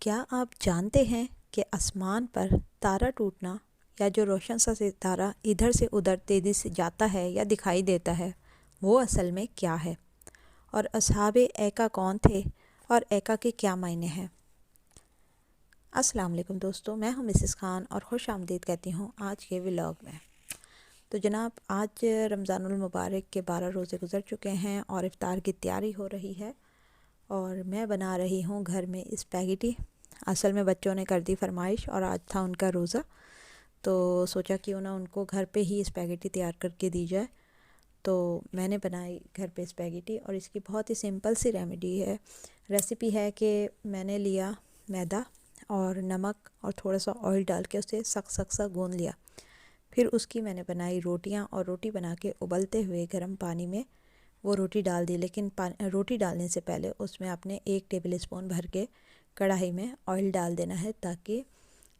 کیا آپ جانتے ہیں کہ آسمان پر تارا ٹوٹنا یا جو روشن سا ستارہ ادھر سے ادھر تیزی سے جاتا ہے یا دکھائی دیتا ہے وہ اصل میں کیا ہے؟ اور اصحاب ایکا کون تھے اور ایکا کے کیا معنی ہیں؟ السلام علیکم دوستو، میں ہوں مسز خان اور خوش آمدید کہتی ہوں آج کے ولاگ میں۔ تو جناب، آج رمضان المبارک کے 12 روزے گزر چکے ہیں اور افطار کی تیاری ہو رہی ہے، اور میں بنا رہی ہوں گھر میں اسپیگیٹی۔ اصل میں بچوں نے کر دی فرمائش اور آج تھا ان کا روزہ، تو سوچا کیوں نہ ان کو گھر پہ ہی اسپیگیٹی تیار کر کے دی جائے۔ تو میں نے بنائی گھر پہ اسپیگیٹی، اور اس کی بہت ہی سمپل سی ریسیپی ہے کہ میں نے لیا میدا اور نمک اور تھوڑا سا آئل ڈال کے اسے سخت سا گوندھ لیا۔ پھر اس کی میں نے بنائی روٹیاں، اور روٹی بنا کے ابلتے ہوئے گرم پانی میں وہ روٹی ڈال دی، لیکن روٹی ڈالنے سے پہلے اس میں آپ نے 1 ٹیبل اسپون بھر کے کڑاہی میں آئل ڈال دینا ہے، تاکہ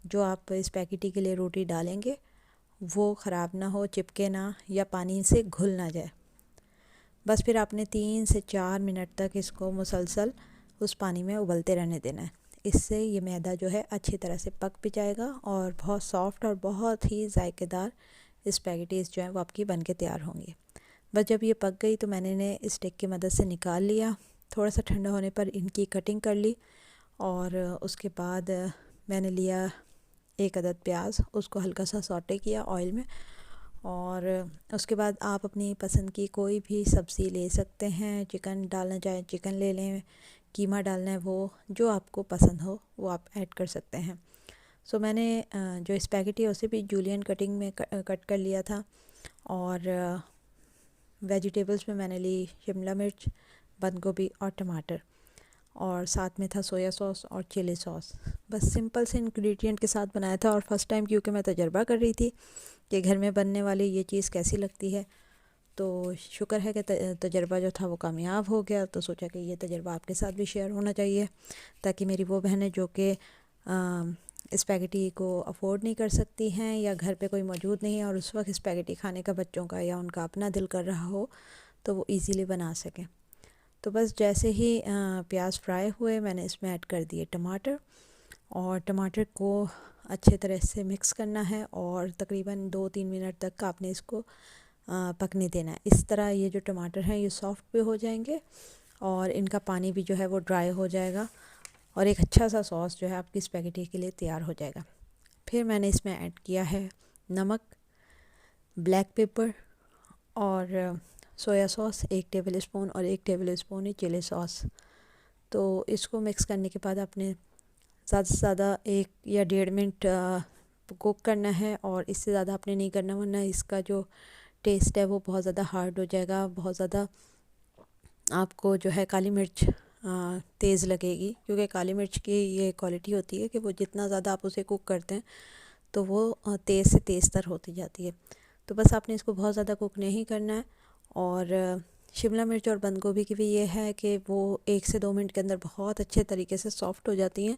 جو آپ اسپیگیٹی کے لیے روٹی ڈالیں گے وہ خراب نہ ہو، چپکے نہ، یا پانی سے گھل نہ جائے۔ بس پھر آپ نے 3 سے 4 منٹ تک اس کو مسلسل اس پانی میں ابلتے رہنے دینا ہے۔ اس سے یہ میدا جو ہے اچھی طرح سے پک بھی جائے گا اور بہت سافٹ اور بہت ہی ذائقے دار اسپیگیٹیز جو ہیں وہ آپ کی بن کے تیار ہوں گی۔ بس جب یہ پک گئی تو میں نے اسٹک کی مدد سے نکال لیا، تھوڑا سا ٹھنڈا ہونے پر ان کی کٹنگ کر لی، اور اس کے بعد میں نے لیا 1 عدد پیاز، اس کو ہلکا سا سوٹے کیا آئل میں، اور اس کے بعد آپ اپنی پسند کی کوئی بھی سبزی لے سکتے ہیں۔ چکن ڈالنا چاہیں چکن لے لیں، قیمہ ڈالنا ہے وہ جو آپ کو پسند ہو وہ آپ ایڈ کر سکتے ہیں۔ سو میں نے جو اسپیگیٹی ہے اسے بھی جولین کٹنگ میں کٹ کر لیا تھا، اور ویجیٹیبلز میں نے لی شملہ مرچ، بند گوبھی اور ٹماٹر، اور ساتھ میں تھا سویا سوس اور چلی سوس۔ بس سمپل سے انگریڈینٹ کے ساتھ بنایا تھا، اور فرسٹ ٹائم کیونکہ میں تجربہ کر رہی تھی کہ گھر میں بننے والی یہ چیز کیسی لگتی ہے، تو شکر ہے کہ تجربہ جو تھا وہ کامیاب ہو گیا۔ تو سوچا کہ یہ تجربہ آپ کے ساتھ بھی شیئر ہونا چاہیے، تاکہ میری وہ بہنیں جو کہ اسپیگیٹی کو افورڈ نہیں کر سکتی ہیں، یا گھر پہ کوئی موجود نہیں ہے اور اس وقت اسپیگیٹی کھانے کا بچوں کا یا ان کا اپنا دل کر رہا ہو، تو وہ ایزیلی بنا سکیں۔ تو بس جیسے ہی پیاز فرائی ہوئے میں نے اس میں ایڈ کر دیے ٹماٹر، اور ٹماٹر کو اچھے طرح سے مکس کرنا ہے، اور تقریباً 2-3 منٹ تک آپ نے اس کو پکنے دینا ہے۔ اس طرح یہ جو ٹماٹر ہیں یہ سافٹ بھی ہو جائیں گے، اور ان کا پانی بھی جو ہے وہ ڈرائی ہو جائے گا، اور ایک اچھا سا سوس جو ہے آپ کی اسپیگیٹی کے لیے تیار ہو جائے گا۔ پھر میں نے اس میں ایڈ کیا ہے نمک، بلیک پیپر اور سویا سوس 1 ٹیبل اسپون، اور 1 ٹیبل اسپون ہی چلی سوس۔ تو اس کو مکس کرنے کے بعد آپ نے زیادہ سے زیادہ 1 یا 1.5 منٹ کوک کرنا ہے، اور اس سے زیادہ آپ نے نہیں کرنا، ورنہ اس کا جو ٹیسٹ ہے وہ بہت زیادہ ہارڈ ہو جائے گا، بہت زیادہ آپ کو جو ہے کالی مرچ تیز لگے گی، کیونکہ کالی مرچ کی یہ کوالٹی ہوتی ہے کہ وہ جتنا زیادہ آپ اسے کوک کرتے ہیں تو وہ تیز سے تیز تر ہوتی جاتی ہے۔ تو بس آپ نے اس کو بہت زیادہ کوک نہیں کرنا ہے، اور شملہ مرچ اور بند گوبھی کی بھی یہ ہے کہ وہ 1 سے 2 منٹ کے اندر بہت اچھے طریقے سے سافٹ ہو جاتی ہیں۔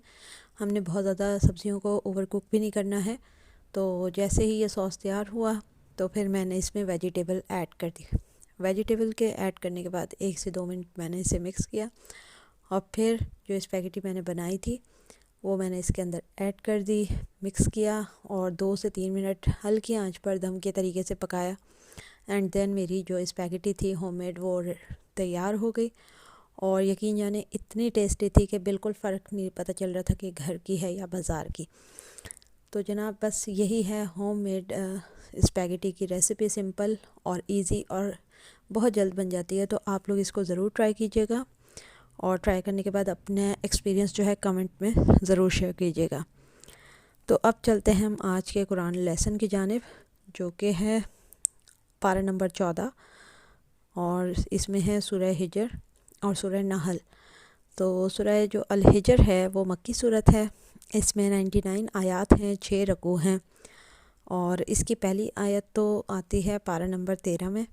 ہم نے بہت زیادہ سبزیوں کو اوور کوک بھی نہیں کرنا ہے۔ تو جیسے ہی یہ سوس تیار ہوا تو پھر میں نے اس میں ویجیٹیبل ایڈ کر دی۔ ویجیٹیبل کے ایڈ کرنے کے بعد 1 سے 2 منٹ میں نے اسے مکس کیا، اور پھر جو اسپیگیٹی میں نے بنائی تھی وہ میں نے اس کے اندر ایڈ کر دی، مکس کیا، اور 2 سے 3 منٹ ہلکی آنچ پر دم کے طریقے سے پکایا، اینڈ دین میری جو اسپیگیٹی تھی ہوم میڈ وہ تیار ہو گئی، اور یقین جانے اتنی ٹیسٹی تھی کہ بالکل فرق نہیں پتہ چل رہا تھا کہ گھر کی ہے یا بازار کی۔ تو جناب بس یہی ہے ہوم میڈ اسپیگیٹی کی ریسیپی، سمپل اور ایزی، اور بہت جلد بن جاتی ہے۔ تو آپ لوگ اس کو ضرور ٹرائی کیجیے گا، اور ٹرائی کرنے کے بعد اپنا ایکسپیرینس جو ہے کمنٹ میں ضرور شیئر کیجیے گا۔ تو اب چلتے ہیں ہم آج کے قرآن لیسن کی جانب، جو کہ ہے پارہ نمبر 14، اور اس میں ہے سورہ ہجر اور سورہ نحل۔ تو سورہ جو الحجر ہے وہ مکی صورت ہے، اس میں 99 آیات ہیں، 6 رکوع ہیں، اور اس کی پہلی آیت تو آتی ہے پارہ نمبر 13 میں،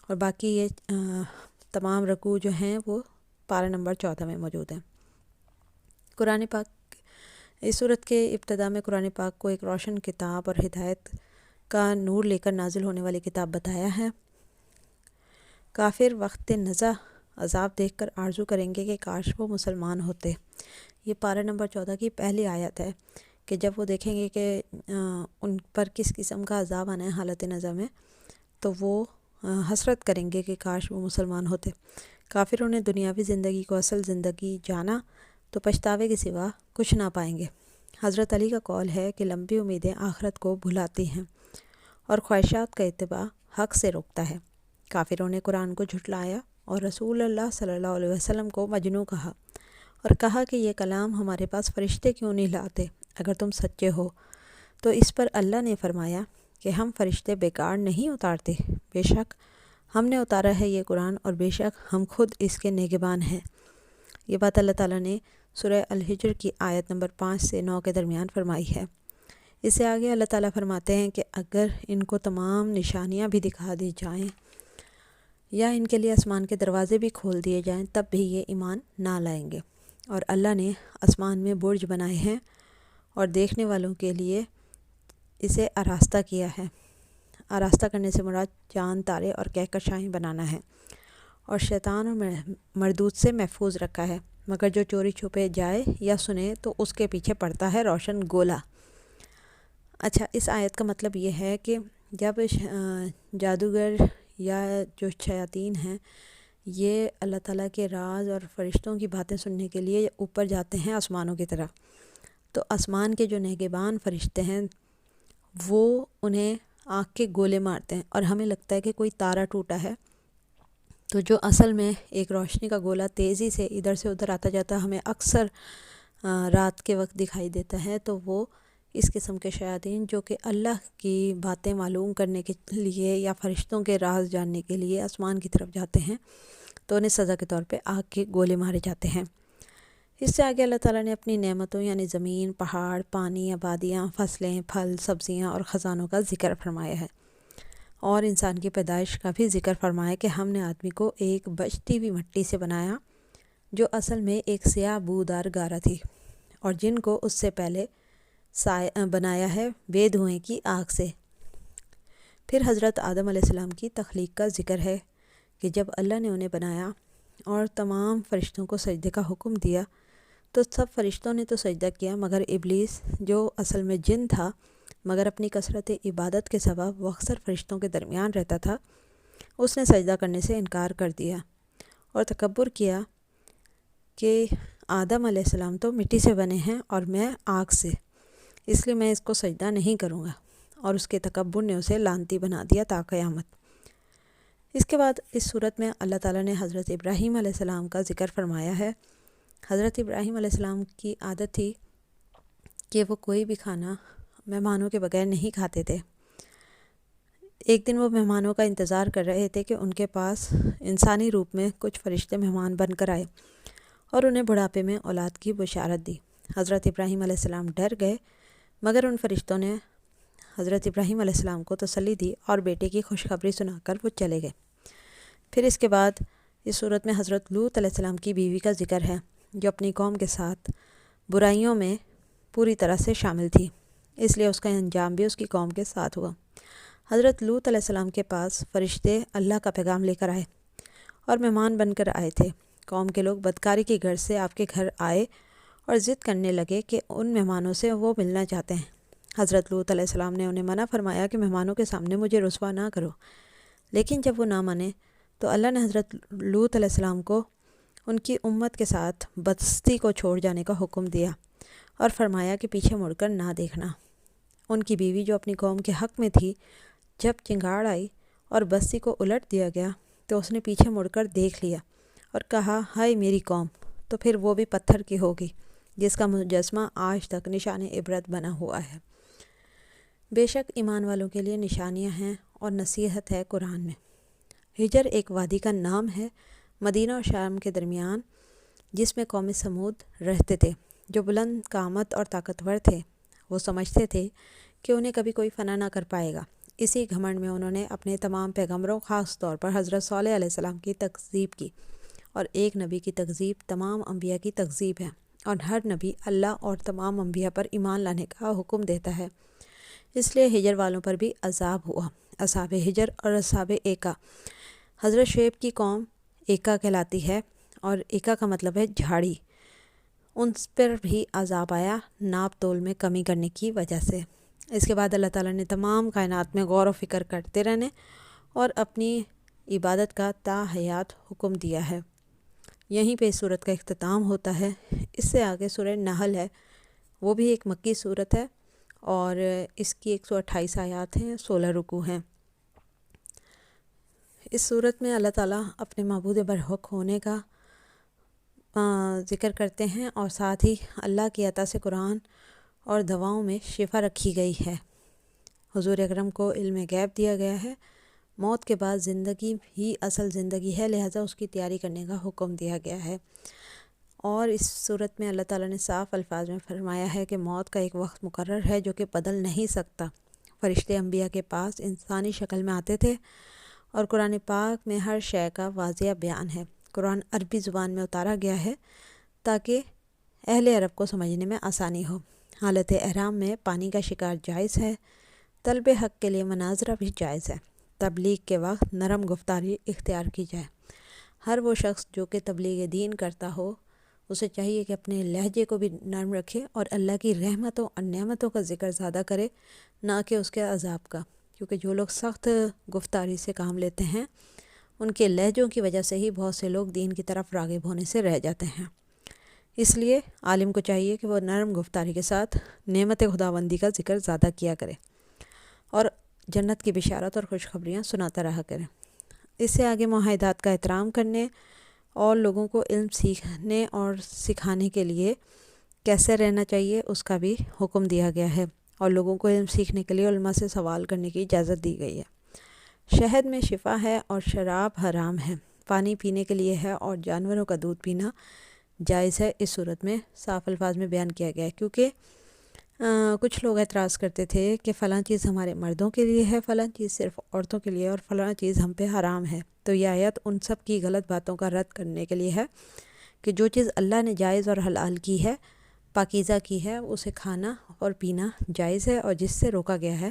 اور باقی یہ تمام رکوع جو ہیں وہ پارہ نمبر 14 میں موجود ہیں۔ قرآن پاک اس صورت کے ابتدا میں قرآن پاک کو ایک روشن کتاب اور ہدایت کا نور لے کر نازل ہونے والی کتاب بتایا ہے۔ کافر وقت نزع عذاب دیکھ کر آرزو کریں گے کہ کاش وہ مسلمان ہوتے، یہ پارہ نمبر 14 کی پہلی آیت ہے کہ جب وہ دیکھیں گے کہ ان پر کس قسم کا عذاب آنا ہے حالت نزا میں، تو وہ حسرت کریں گے کہ کاش وہ مسلمان ہوتے۔ کافروں نے دنیاوی زندگی کو اصل زندگی جانا تو پچھتاوے کے سوا کچھ نہ پائیں گے۔ حضرت علی کا قول ہے کہ لمبی امیدیں آخرت کو بھلاتی ہیں اور خواہشات کا اتباع حق سے روکتا ہے۔ کافروں نے قرآن کو جھٹلایا اور رسول اللہ صلی اللہ علیہ وسلم کو مجنون کہا اور کہا کہ یہ کلام ہمارے پاس فرشتے کیوں نہیں لاتے اگر تم سچے ہو۔ تو اس پر اللہ نے فرمایا کہ ہم فرشتے بیکار نہیں اتارتے، بے شک ہم نے اتارا ہے یہ قرآن اور بے شک ہم خود اس کے نگہبان ہیں۔ یہ بات اللہ تعالیٰ نے سورہ الحجر کی آیت نمبر 5 سے 9 کے درمیان فرمائی ہے۔ اس سے آگے اللہ تعالیٰ فرماتے ہیں کہ اگر ان کو تمام نشانیاں بھی دکھا دی جائیں یا ان کے لیے آسمان کے دروازے بھی کھول دیے جائیں تب بھی یہ ایمان نہ لائیں گے۔ اور اللہ نے آسمان میں برج بنائے ہیں اور دیکھنے والوں کے لیے اسے آراستہ کیا ہے۔ آراستہ کرنے سے مراد چاند، تارے اور کہکشائیں بنانا ہے، اور شیطان اور مردود سے محفوظ رکھا ہے، مگر جو چوری چھپے جائے یا سنے تو اس کے پیچھے پڑتا ہے روشن گولا۔ اچھا، اس آیت کا مطلب یہ ہے کہ جب جادوگر یا جو شیاطین ہیں یہ اللہ تعالیٰ کے راز اور فرشتوں کی باتیں سننے کے لیے اوپر جاتے ہیں آسمانوں کی طرف، تو آسمان کے جو نگہبان فرشتے ہیں وہ انہیں آنکھ کے گولے مارتے ہیں اور ہمیں لگتا ہے کہ کوئی تارا ٹوٹا ہے، تو جو اصل میں ایک روشنی کا گولا تیزی سے ادھر سے ادھر آتا جاتا ہمیں اکثر رات کے وقت دکھائی دیتا ہے، تو وہ اس قسم کے شیاطین جو کہ اللہ کی باتیں معلوم کرنے کے لیے یا فرشتوں کے راز جاننے کے لیے آسمان کی طرف جاتے ہیں، تو انہیں سزا کے طور پہ آگ کے گولے مارے جاتے ہیں۔ اس سے آگے اللہ تعالیٰ نے اپنی نعمتوں یعنی زمین، پہاڑ، پانی، آبادیاں، فصلیں، پھل، سبزیاں اور خزانوں کا ذکر فرمایا ہے، اور انسان کی پیدائش کا بھی ذکر فرمایا کہ ہم نے آدمی کو ایک بچتی ہوئی مٹی سے بنایا جو اصل میں ایک سیاہ بودار گارہ تھی، اور جن کو اس سے پہلے بنایا ہے بے دھوئیں کی آگ سے۔ پھر حضرت آدم علیہ السلام کی تخلیق کا ذکر ہے کہ جب اللہ نے انہیں بنایا اور تمام فرشتوں کو سجدے کا حکم دیا تو سب فرشتوں نے تو سجدہ کیا، مگر ابلیس جو اصل میں جن تھا مگر اپنی کثرت عبادت کے سبب وہ اکثر فرشتوں کے درمیان رہتا تھا، اس نے سجدہ کرنے سے انکار کر دیا اور تکبر کیا کہ آدم علیہ السلام تو مٹی سے بنے ہیں اور میں آگ سے، اس لیے میں اس کو سجدہ نہیں کروں گا، اور اس کے تکبر نے اسے لعنتی بنا دیا تا قیامت۔ اس کے بعد اس صورت میں اللہ تعالیٰ نے حضرت ابراہیم علیہ السلام کا ذکر فرمایا ہے۔ حضرت ابراہیم علیہ السلام کی عادت تھی کہ وہ کوئی بھی کھانا مہمانوں کے بغیر نہیں کھاتے تھے۔ ایک دن وہ مہمانوں کا انتظار کر رہے تھے کہ ان کے پاس انسانی روپ میں کچھ فرشتے مہمان بن کر آئے اور انہیں بڑھاپے میں اولاد کی بشارت دی۔ حضرت ابراہیم علیہ السلام ڈر گئے، مگر ان فرشتوں نے حضرت ابراہیم علیہ السلام کو تسلی دی اور بیٹے کی خوشخبری سنا کر وہ چلے گئے۔ پھر اس کے بعد اس صورت میں حضرت لوط علیہ السلام کی بیوی کا ذکر ہے جو اپنی قوم کے ساتھ برائیوں میں پوری طرح سے شامل تھی، اس لیے اس کا انجام بھی اس کی قوم کے ساتھ ہوا۔ حضرت لوط علیہ السلام کے پاس فرشتے اللہ کا پیغام لے کر آئے اور مہمان بن کر آئے تھے۔ قوم کے لوگ بدکاری کی غرض سے آپ کے گھر آئے اور ضد کرنے لگے کہ ان مہمانوں سے وہ ملنا چاہتے ہیں۔ حضرت لوط علیہ السلام نے انہیں منع فرمایا کہ مہمانوں کے سامنے مجھے رسوا نہ کرو، لیکن جب وہ نہ مانے تو اللہ نے حضرت لوط علیہ السلام کو ان کی امت کے ساتھ بستی کو چھوڑ جانے کا حکم دیا اور فرمایا کہ پیچھے مڑ کر نہ دیکھنا۔ ان کی بیوی جو اپنی قوم کے حق میں تھی، جب چنگاڑ آئی اور بستی کو الٹ دیا گیا تو اس نے پیچھے مڑ کر دیکھ لیا اور کہا، ہائے میری قوم، تو پھر وہ بھی پتھر کی ہوگی جس کا مجسمہ آج تک نشان عبرت بنا ہوا ہے۔ بے شک ایمان والوں کے لیے نشانیاں ہیں اور نصیحت ہے قرآن میں۔ ہجر ایک وادی کا نام ہے مدینہ اور شام کے درمیان، جس میں قوم سمود رہتے تھے جو بلند قامت اور طاقتور تھے۔ وہ سمجھتے تھے کہ انہیں کبھی کوئی فنا نہ کر پائے گا، اسی گھمنڈ میں انہوں نے اپنے تمام پیغمبروں، خاص طور پر حضرت صالح علیہ السلام کی تکذیب کی، اور ایک نبی کی تکذیب تمام انبیاء کی تکذیب ہے، اور ہر نبی اللہ اور تمام انبیاء پر ایمان لانے کا حکم دیتا ہے۔ اس لیے ہجر والوں پر بھی عذاب ہوا۔ اصحاب ہجر اور اصحاب ایکا، حضرت شعیب کی قوم ایکا کہلاتی ہے، اور ایکا کا مطلب ہے جھاڑی، ان پر بھی عذاب آیا ناپ تول میں کمی کرنے کی وجہ سے۔ اس کے بعد اللہ تعالیٰ نے تمام کائنات میں غور و فکر کرتے رہنے اور اپنی عبادت کا تا حیات حکم دیا ہے۔ یہیں پہ اس صورت کا اختتام ہوتا ہے۔ اس سے آگے سورہ نحل ہے، وہ بھی ایک مکی صورت ہے اور اس کی 128 آیات ہیں، 16 رکوع ہیں۔ اس صورت میں اللہ تعالیٰ اپنے معبود برحق ہونے کا ذکر کرتے ہیں اور ساتھ ہی اللہ کی عطا سے قرآن اور دواؤں میں شفا رکھی گئی ہے۔ حضور اکرم کو علم غیب دیا گیا ہے، موت کے بعد زندگی ہی اصل زندگی ہے، لہٰذا اس کی تیاری کرنے کا حکم دیا گیا ہے۔ اور اس صورت میں اللہ تعالیٰ نے صاف الفاظ میں فرمایا ہے کہ موت کا ایک وقت مقرر ہے جو کہ بدل نہیں سکتا۔ فرشتے انبیاء کے پاس انسانی شکل میں آتے تھے اور قرآن پاک میں ہر شے کا واضح بیان ہے۔ قرآن عربی زبان میں اتارا گیا ہے تاکہ اہل عرب کو سمجھنے میں آسانی ہو۔ حالت احرام میں پانی کا شکار جائز ہے، طلب حق کے لیے مناظرہ بھی جائز ہے۔ تبلیغ کے وقت نرم گفتاری اختیار کی جائے۔ ہر وہ شخص جو کہ تبلیغ دین کرتا ہو اسے چاہیے کہ اپنے لہجے کو بھی نرم رکھے اور اللہ کی رحمتوں اور نعمتوں کا ذکر زیادہ کرے، نہ کہ اس کے عذاب کا، کیونکہ جو لوگ سخت گفتاری سے کام لیتے ہیں ان کے لہجوں کی وجہ سے ہی بہت سے لوگ دین کی طرف راغب ہونے سے رہ جاتے ہیں۔ اس لیے عالم کو چاہیے کہ وہ نرم گفتاری کے ساتھ نعمت خداوندی کا ذکر زیادہ کیا کرے اور جنت کی بشارت اور خوشخبریاں سناتا رہا کرے۔ اس سے آگے معاہدات کا احترام کرنے اور لوگوں کو علم سیکھنے اور سکھانے کے لیے کیسے رہنا چاہیے اس کا بھی حکم دیا گیا ہے، اور لوگوں کو علم سیکھنے کے لیے علماء سے سوال کرنے کی اجازت دی گئی ہے۔ شہد میں شفا ہے اور شراب حرام ہے، پانی پینے کے لیے ہے اور جانوروں کا دودھ پینا جائز ہے۔ اس صورت میں صاف الفاظ میں بیان کیا گیا ہے، کیونکہ کچھ لوگ اعتراض کرتے تھے کہ فلاں چیز ہمارے مردوں کے لیے ہے، فلاں چیز صرف عورتوں کے لیے اور فلاں چیز ہم پہ حرام ہے۔ تو یہ آیت ان سب کی غلط باتوں کا رد کرنے کے لیے ہے کہ جو چیز اللہ نے جائز اور حلال کی ہے، پاکیزہ کی ہے، اسے کھانا اور پینا جائز ہے، اور جس سے روکا گیا ہے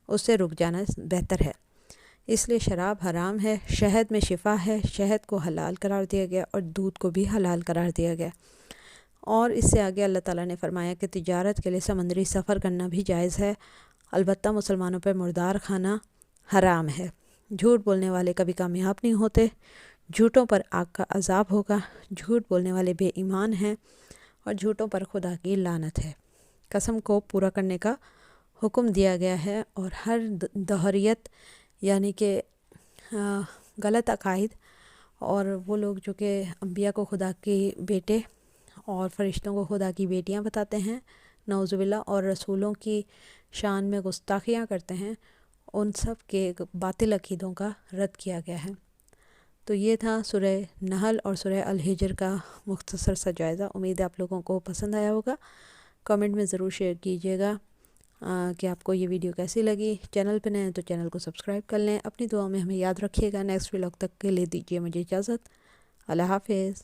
اس سے رک جانا بہتر ہے۔ اس لیے شراب حرام ہے۔ شہد میں شفا ہے، شہد کو حلال قرار دیا گیا اور دودھ کو بھی حلال قرار دیا گیا۔ اور اس سے آگے اللہ تعالیٰ نے فرمایا کہ تجارت کے لیے سمندری سفر کرنا بھی جائز ہے، البتہ مسلمانوں پر مردار کھانا حرام ہے۔ جھوٹ بولنے والے کبھی کامیاب نہیں ہوتے، جھوٹوں پر آگ کا عذاب ہوگا۔ جھوٹ بولنے والے بے ایمان ہیں اور جھوٹوں پر خدا کی لعنت ہے۔ قسم کو پورا کرنے کا حکم دیا گیا ہے، اور ہر دہریت یعنی کہ غلط عقائد اور وہ لوگ جو کہ انبیاء کو خدا کے بیٹے اور فرشتوں کو خدا کی بیٹیاں بتاتے ہیں، نعوذ باللہ، اور رسولوں کی شان میں گستاخیاں کرتے ہیں، ان سب کے باطل عقیدوں کا رد کیا گیا ہے۔ تو یہ تھا سورہ نحل اور سورہ الحجر کا مختصر سا جائزہ۔ امید ہے آپ لوگوں کو پسند آیا ہوگا۔ کمنٹ میں ضرور شیئر کیجیے گا کہ آپ کو یہ ویڈیو کیسی لگی۔ چینل پہ نئے ہیں تو چینل کو سبسکرائب کر لیں۔ اپنی دعاؤں میں ہمیں یاد رکھیے گا۔ نیکسٹ ولاگ تک کے لیے دیجیے مجھے اجازت۔ اللہ حافظ۔